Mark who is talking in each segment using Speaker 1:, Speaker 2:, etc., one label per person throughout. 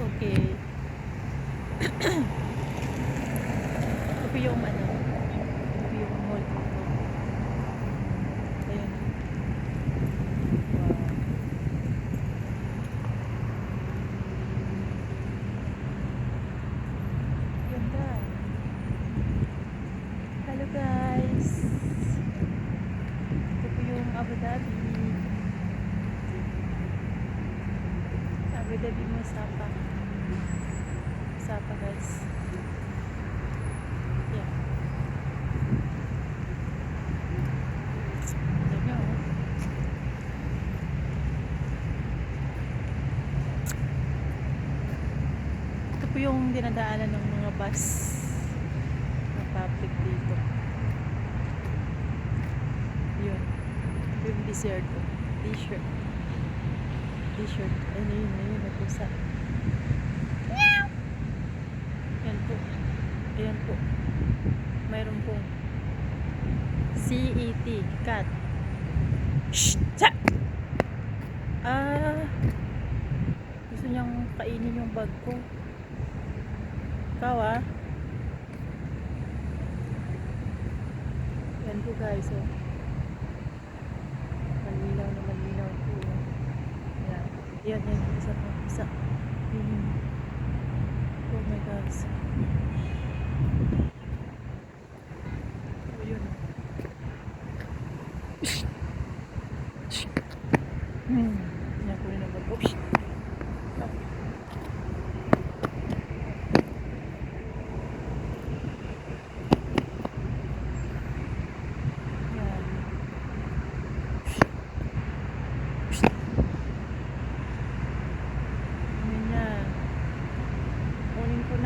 Speaker 1: Okay. Ito po yung ano, ito po yung mall dito. Ayun. Wow. Ganda. Hello guys. Ito po yung Abu Dhabi. Abu Dhabi Musapa. Musapa guys. Yeah. Ayan nyo. Ito po yung dinadaanan ng mga bus na public dito. Yun. Yung t-shirt. T-shirt. Ayun. Napusa. Ayan po. Ayan po. Mayroon pong CET. Cat. Shh! Sa! Gusto niyang kainin yung bag ko. Ikaw Yan po guys, oh. Malinaw na malinaw po. Yan. Isa. Oh my gosh. Oh, yun. Yan po rin ang bag ko.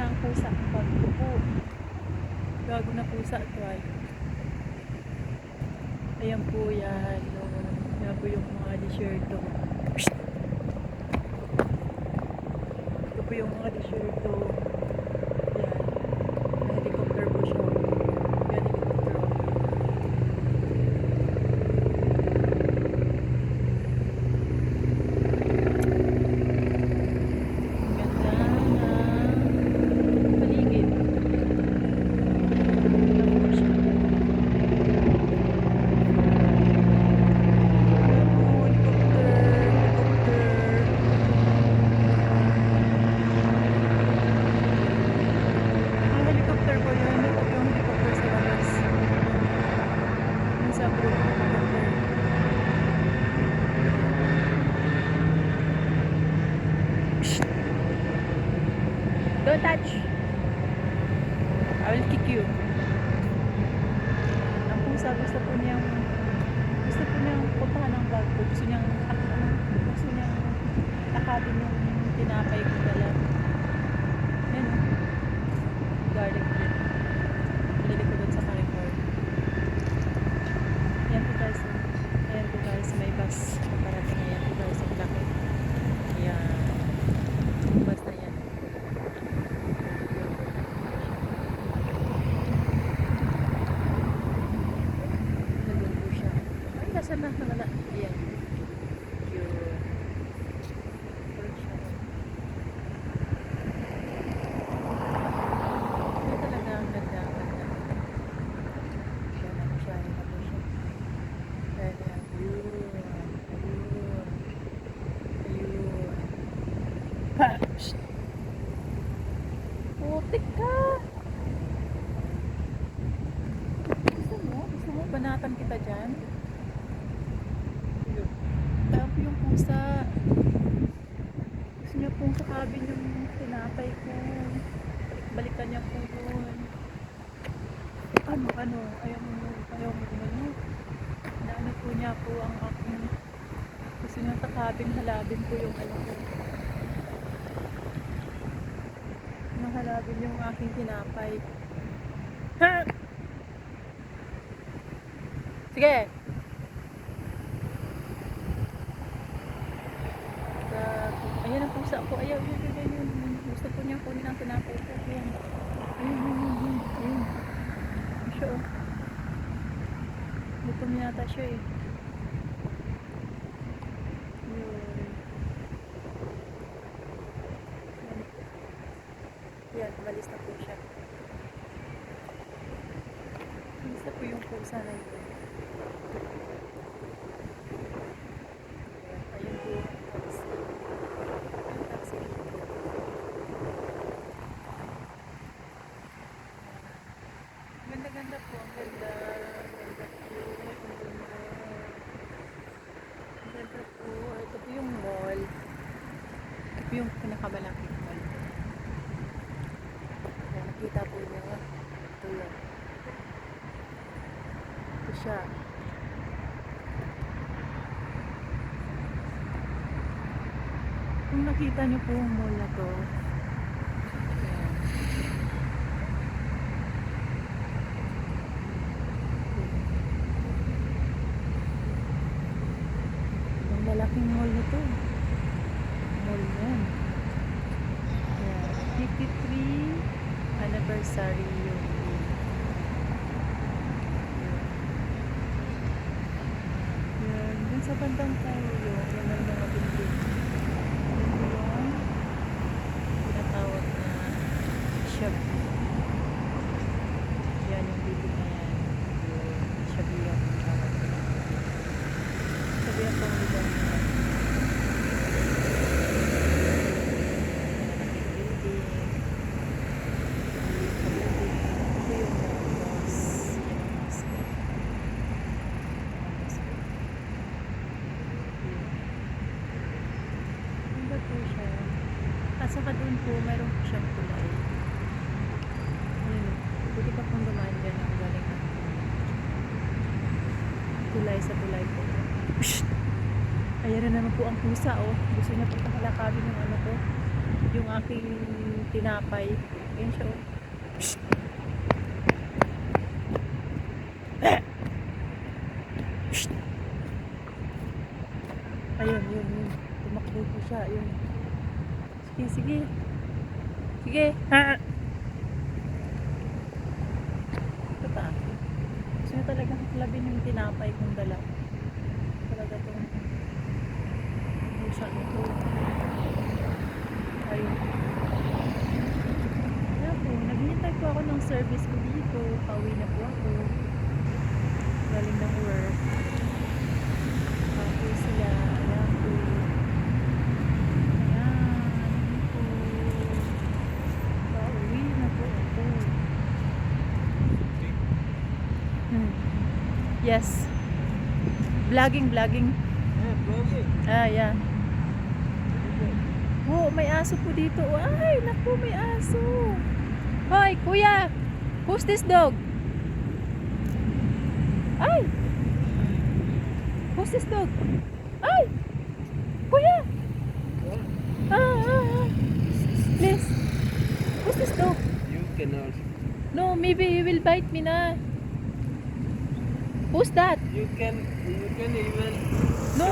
Speaker 1: Ang pusa ang bago po. Gago na pusa ito ay. Ayan po yan. Yan po yung mga t-shirto. Ito po yung mga t-shirto. Yan. Helicopter po siya. Yan, helicopter. Don't touch. I will kick you. Ang pusa gusto niyang puntahan ng bag ko. Gusto niyang takabin yung tinapay ko dala. Yan o. Garlic bread. Nilili ko doon sa Carrefour. Ayan po guys. Ayan po guys. May bus. Parating. Ayan po guys. Ang laki. Ayan. Bus na yan. Sana nawala. Ayan. Yun. Ito talaga ang ganda. Yan na po siya. Ayan. Ayun. Ha! Shhh! Putik ka! Gusto mo? Banatan kita dyan? Tapos yung pusa, gusto niya pong sakabin yung tinapay ko. Balikan niya po yun. Ayaw mo gumano. Naano po niya po ang aking, gusto niya sakabin, halabin po yung ko. Halabin yung aking tinapay. Ha! Sige! Ayan ang pusa ko. Ayaw. Gusto po niya kunin ang tinapay ko. Ayan. Ayun. Siya o. Gutom yata siya eh. Yun. Alis na po siya. Alis na po yung pusa na yun. Ayun po ang taxi. Yung taxi dito. Ganda-ganda po. Ang ganda. Ganda po. Ang ganda po. Ito po yung mall. Ito po yung pinakamalaking mall. Ayan, nakita po niya. Ito yan. Ito siya. Kung nakita niyo po yung mall na to, ayan. Ang lalaking mall na to. Mall yan. Ayan. 53 anniversary yung yan. Dun sa bandang tayo yung may mga building. Yan yung tinatawag na shop. Yan yung building na yan. Yung Shabiya kung tawag nila. Shabiya kung lugar na yan. Po siya. At saka doon po, mayroon po siyang tulay. Ayun, pwede pa pong dumaan dyan ang galing ng tulay sa tulay po. Psst! Ayan na naman po ang pusa, oh. Gusto niya po pakalakabin yung ano ko, yung aking tinapay. Ayan siya, oh. Psst! Psst! Ayun, yun. Tumakbo po siya, yun. Sige. Sige. Ha! Ito pa. Gusto niya talagang labin yung tinapay kong dala. Talaga itong pusa nito. Ayun. Kaya po, naghihintay po ako ng service ko dito. Pauwi na po ako. Galing ng work. Pauwi sila. Ayan po. Yes. Vlogging.
Speaker 2: Yeah, vlogging.
Speaker 1: Yeah. Oh, may aso po dito. Ay, naku, may aso. Hoy, kuya. Who's this dog? Ay. Who's this dog? Ay. Kuya. Please. Who's this dog?
Speaker 2: You cannot.
Speaker 1: No, maybe he will bite me na. Who's that?
Speaker 2: You can even.
Speaker 1: No,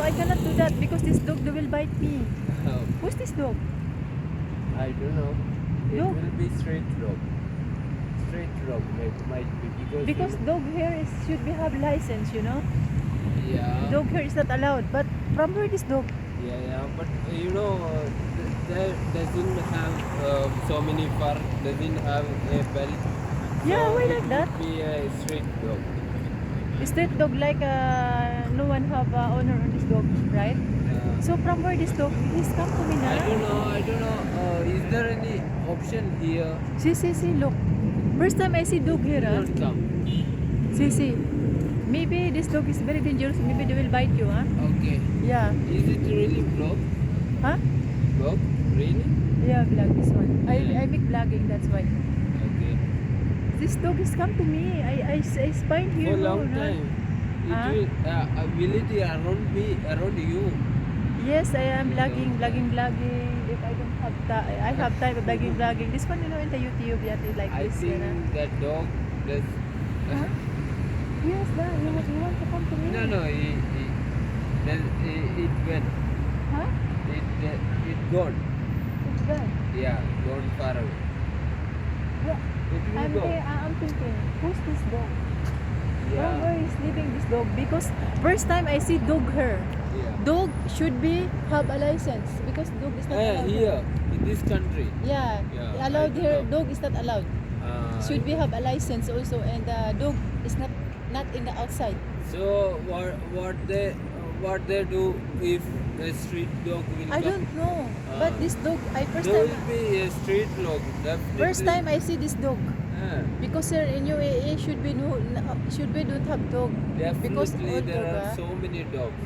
Speaker 1: I cannot do that because this dog will bite me.
Speaker 2: Oh,
Speaker 1: Who's this dog?
Speaker 2: I don't know. It
Speaker 1: Dog?
Speaker 2: will be straight dog. Straight dog might be
Speaker 1: Because dog hair should be have license, you know.
Speaker 2: yeah.
Speaker 1: Dog hair is not allowed. But from where this dog?
Speaker 2: Yeah. But that doesn't have so many fur. Doesn't have a belt.
Speaker 1: Yeah,
Speaker 2: So
Speaker 1: why
Speaker 2: it
Speaker 1: like that?
Speaker 2: would be a straight dog.
Speaker 1: Street dog like no one have owner on this dog, right? So from where this dog? Please come to me
Speaker 2: I don't
Speaker 1: now.
Speaker 2: know. Is there any option here?
Speaker 1: See, look. First time I see dog here.
Speaker 2: Don't come.
Speaker 1: See. Maybe this dog is very dangerous. Maybe they will bite you, huh?
Speaker 2: Okay.
Speaker 1: Yeah.
Speaker 2: Is it really vlog?
Speaker 1: Huh?
Speaker 2: Vlog? Really?
Speaker 1: Yeah, vlog this one. I make vlogging, that's why.
Speaker 2: Okay.
Speaker 1: This dog is come to me. I spine here.
Speaker 2: For a long
Speaker 1: no?
Speaker 2: time.
Speaker 1: Huh?
Speaker 2: Will it around you?
Speaker 1: Yes, I am vlogging. If I don't have time, I have time of vlogging. This one, in the YouTube, yeah, they like
Speaker 2: I
Speaker 1: this.
Speaker 2: think that dog does.
Speaker 1: Huh? Yes, you want to come to me?
Speaker 2: No, it went.
Speaker 1: Huh?
Speaker 2: It gone.
Speaker 1: It's good.
Speaker 2: Yeah, gone far away.
Speaker 1: Yeah.
Speaker 2: It will go.
Speaker 1: I'm thinking, who's this dog? From
Speaker 2: Yeah.
Speaker 1: where is living this dog? Because first time I see dog hair.
Speaker 2: Yeah.
Speaker 1: Dog should be have a license because dog is not allowed.
Speaker 2: Here, this country.
Speaker 1: Yeah,
Speaker 2: Yeah,
Speaker 1: allowed
Speaker 2: I don't
Speaker 1: here.
Speaker 2: know.
Speaker 1: Dog is not allowed. Should we have a license also? And the dog is not in the outside.
Speaker 2: So what they do if a street dog will
Speaker 1: I
Speaker 2: come?
Speaker 1: don't know. But
Speaker 2: Ah.
Speaker 1: this dog,
Speaker 2: There will be a street dog. Definitely.
Speaker 1: first time I see this dog.
Speaker 2: Ah,
Speaker 1: Because here in UAE should be don't have dog. Because
Speaker 2: definitely
Speaker 1: all
Speaker 2: there
Speaker 1: dog,
Speaker 2: are so many dogs.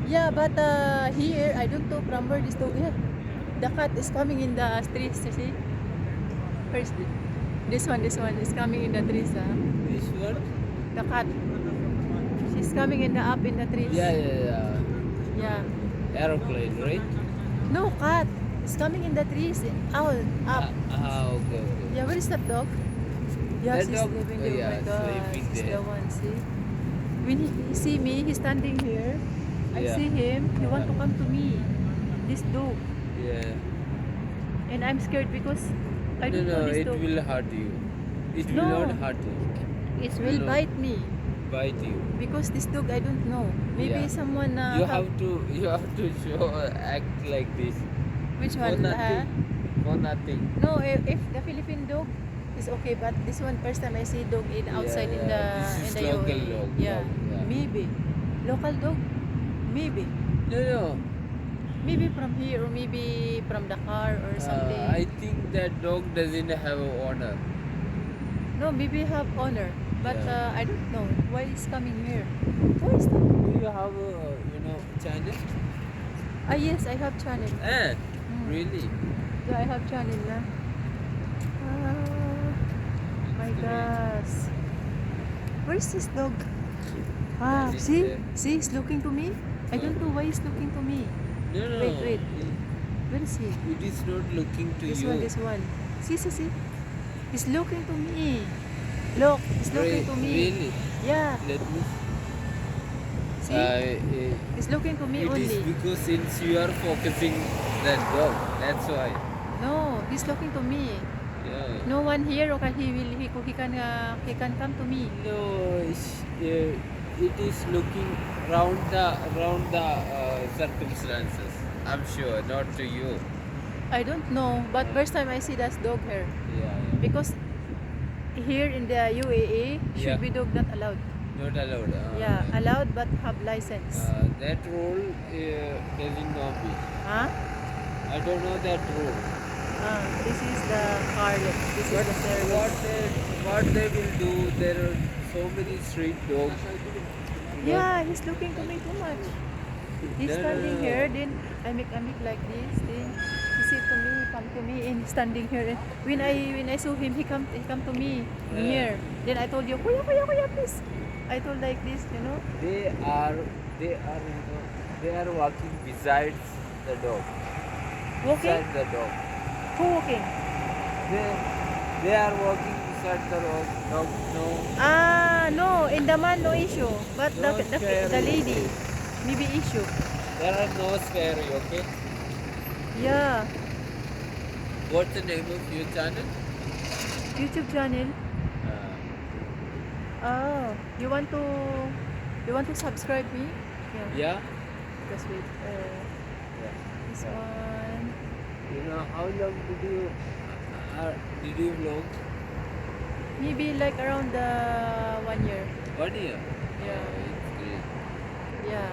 Speaker 1: yeah, but here I don't know from where this dog. Yeah, the cat is coming in the streets. You see, first this one is coming in the trees.
Speaker 2: This one?
Speaker 1: The cat, she's coming in the up in the trees.
Speaker 2: Yeah.
Speaker 1: Yeah.
Speaker 2: Aeroplane, right?
Speaker 1: No, cat. It's coming in the trees. Owl, up.
Speaker 2: Okay.
Speaker 1: Yeah, where is that dog? Yeah,
Speaker 2: That
Speaker 1: she's
Speaker 2: dog?
Speaker 1: living
Speaker 2: Oh,
Speaker 1: there.
Speaker 2: yeah,
Speaker 1: Oh my God,
Speaker 2: sleeping
Speaker 1: she's
Speaker 2: there.
Speaker 1: the one. See, when he see me, he's standing here. I
Speaker 2: Yeah.
Speaker 1: see him. He want to come to me. This dog,
Speaker 2: Yeah.
Speaker 1: and I'm scared because I don't
Speaker 2: No,
Speaker 1: know this
Speaker 2: it
Speaker 1: dog.
Speaker 2: will hurt you. It will
Speaker 1: No.
Speaker 2: not hurt you.
Speaker 1: It will
Speaker 2: No.
Speaker 1: bite me
Speaker 2: Bite you.
Speaker 1: because this dog I don't know. Maybe
Speaker 2: Yeah.
Speaker 1: someone.
Speaker 2: You have to show act like this.
Speaker 1: Which
Speaker 2: For
Speaker 1: one?
Speaker 2: nothing. For nothing.
Speaker 1: No, if the Philippine dog is okay, but this one first time I see dog in outside in the
Speaker 2: This is
Speaker 1: in the
Speaker 2: local
Speaker 1: UAE.
Speaker 2: dog.
Speaker 1: Yeah,
Speaker 2: Yeah.
Speaker 1: maybe local dog, maybe
Speaker 2: No.
Speaker 1: maybe from here or maybe from Dakar or something.
Speaker 2: I think that dog doesn't have an owner.
Speaker 1: No, maybe have owner, but
Speaker 2: Yeah.
Speaker 1: I don't know why it's coming here. Why is that?
Speaker 2: Do you have a channel?
Speaker 1: Ah yes, I have channel.
Speaker 2: Really?
Speaker 1: Yeah, I have channel na. My gosh. Where's this dog?
Speaker 2: That is
Speaker 1: See?
Speaker 2: there.
Speaker 1: See, he's looking to me. I don't know why he's looking to me.
Speaker 2: No.
Speaker 1: Wait. Where is he?
Speaker 2: It is not looking to
Speaker 1: This
Speaker 2: you.
Speaker 1: one. See. He's looking to me. Look, he's looking to me.
Speaker 2: Really?
Speaker 1: Yeah,
Speaker 2: Let me.
Speaker 1: see? He's looking to me
Speaker 2: It is
Speaker 1: only.
Speaker 2: because since you are focusing that dog, that's why.
Speaker 1: No, he's looking to me.
Speaker 2: Yeah.
Speaker 1: No one here, okay, he can come to me.
Speaker 2: No, it is looking round the circumstances. I'm sure, not to you.
Speaker 1: I don't know, but first time I see that dog here.
Speaker 2: Yeah.
Speaker 1: Because here in the UAE,
Speaker 2: Yeah.
Speaker 1: should be dog not allowed.
Speaker 2: Not allowed.
Speaker 1: Yeah, allowed but have license.
Speaker 2: That rule doesn't know me.
Speaker 1: Huh?
Speaker 2: I don't know that rule.
Speaker 1: This is the car. Look. This is
Speaker 2: But
Speaker 1: the service.
Speaker 2: what they will do? There are so many street dogs.
Speaker 1: Yeah, he's looking to me too much. He's
Speaker 2: No.
Speaker 1: standing here, then I make like this, then he say to me, come to me, and he's standing here. And when I saw him, he come to me near. Then I told you, kuya, please. I told like this, you know.
Speaker 2: They are walking besides the dog.
Speaker 1: Walking?
Speaker 2: Beside the dog.
Speaker 1: Who walking?
Speaker 2: They are walking beside the dog. Dog no.
Speaker 1: No, in the man no issue, but
Speaker 2: Don't
Speaker 1: the
Speaker 2: scare me.
Speaker 1: lady maybe issue.
Speaker 2: There are no scary. Okay.
Speaker 1: Yeah,
Speaker 2: What's the name of your channel?
Speaker 1: YouTube channel. Oh, you want to subscribe me?
Speaker 2: Yeah.
Speaker 1: Because wait, this one.
Speaker 2: You know how long did you vlog?
Speaker 1: Maybe like around 1 year.
Speaker 2: 1 year.
Speaker 1: Yeah.
Speaker 2: It's great.
Speaker 1: Yeah.